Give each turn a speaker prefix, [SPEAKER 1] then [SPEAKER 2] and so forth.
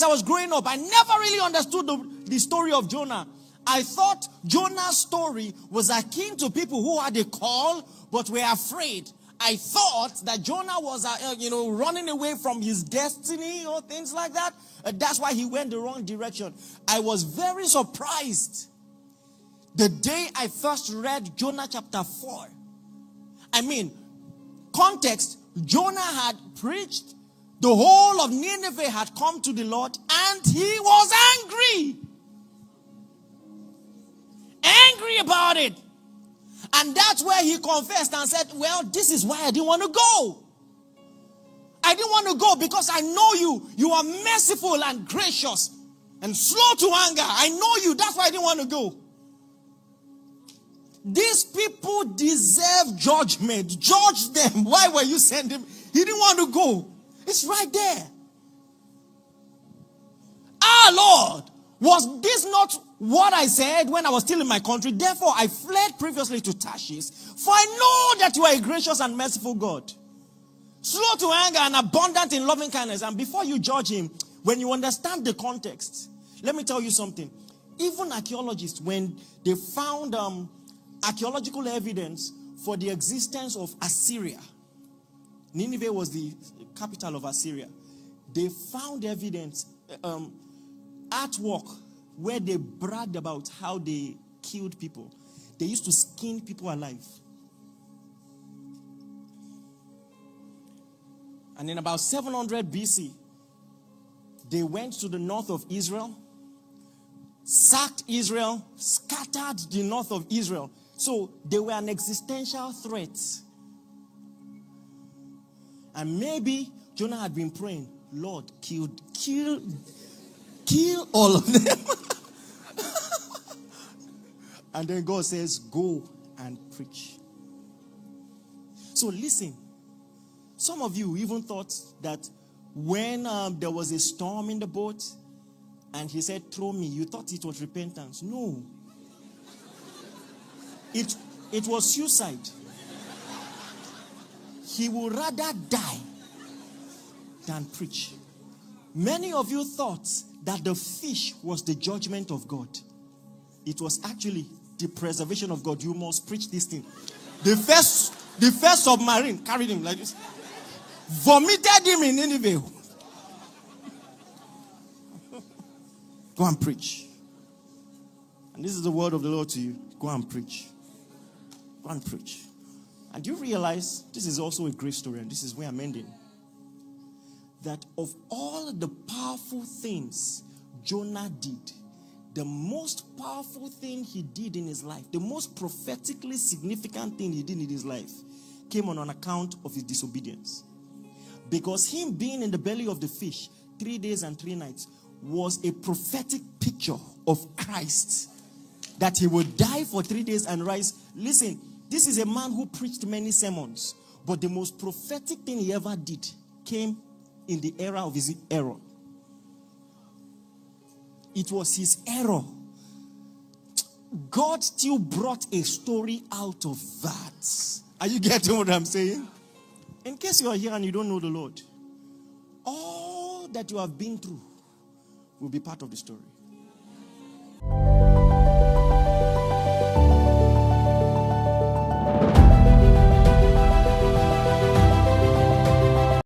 [SPEAKER 1] I was growing up, I never really understood the story of Jonah. I thought Jonah's story was akin to people who had a call but were afraid. I thought that Jonah was, running away from his destiny or things like that. That's why he went the wrong direction. I was very surprised the day I first read Jonah chapter 4. I mean, context, Jonah had preached. The whole of Nineveh had come to the Lord and he was angry. Angry about it. And that's where he confessed and said, well, this is why I didn't want to go. I didn't want to go because I know you. You are merciful and gracious and slow to anger. I know you. That's why I didn't want to go. These people deserve judgment. Judge them. Why were you sending him? He didn't want to go. It's right there. Our Lord, was this not what I said when I was still in my country? Therefore, I fled previously to Tarshish, for I know that you are a gracious and merciful God, slow to anger and abundant in loving kindness. And before you judge him, when you understand the context, let me tell you something. Even archaeologists, when they found archaeological evidence for the existence of Assyria, Nineveh was the capital of Assyria, they found evidence, artwork, where they bragged about how they killed people. They used to skin people alive. And in about 700 BC, they went to the north of Israel, sacked Israel, scattered the north of Israel. So they were an existential threat. And maybe Jonah had been praying, Lord, kill all of them. And then God says, go and preach. So listen, some of you even thought that when there was a storm in the boat and he said, throw me, you thought it was repentance. No. It was suicide. He would rather die than preach. Many of you thought that the fish was the judgment of God. It was actually the preservation of God. You must preach this thing. The first submarine carried him like this. Vomited him in Nineveh. Go and preach. And this is the word of the Lord to you. Go and preach. Go and preach. And you realize this is also a great story, and this is where I'm ending. That of all the powerful things Jonah did, the most powerful thing he did in his life, the most prophetically significant thing he did in his life, came on account of his disobedience. Because him being in the belly of the fish 3 days and 3 nights was a prophetic picture of Christ. That he would die for 3 days and rise. Listen, this is a man who preached many sermons, but the most prophetic thing he ever did came in the era of his error. It was his error. God still brought a story out of that. Are you getting what I'm saying? In case you are here and you don't know the Lord, all that you have been through will be part of the story.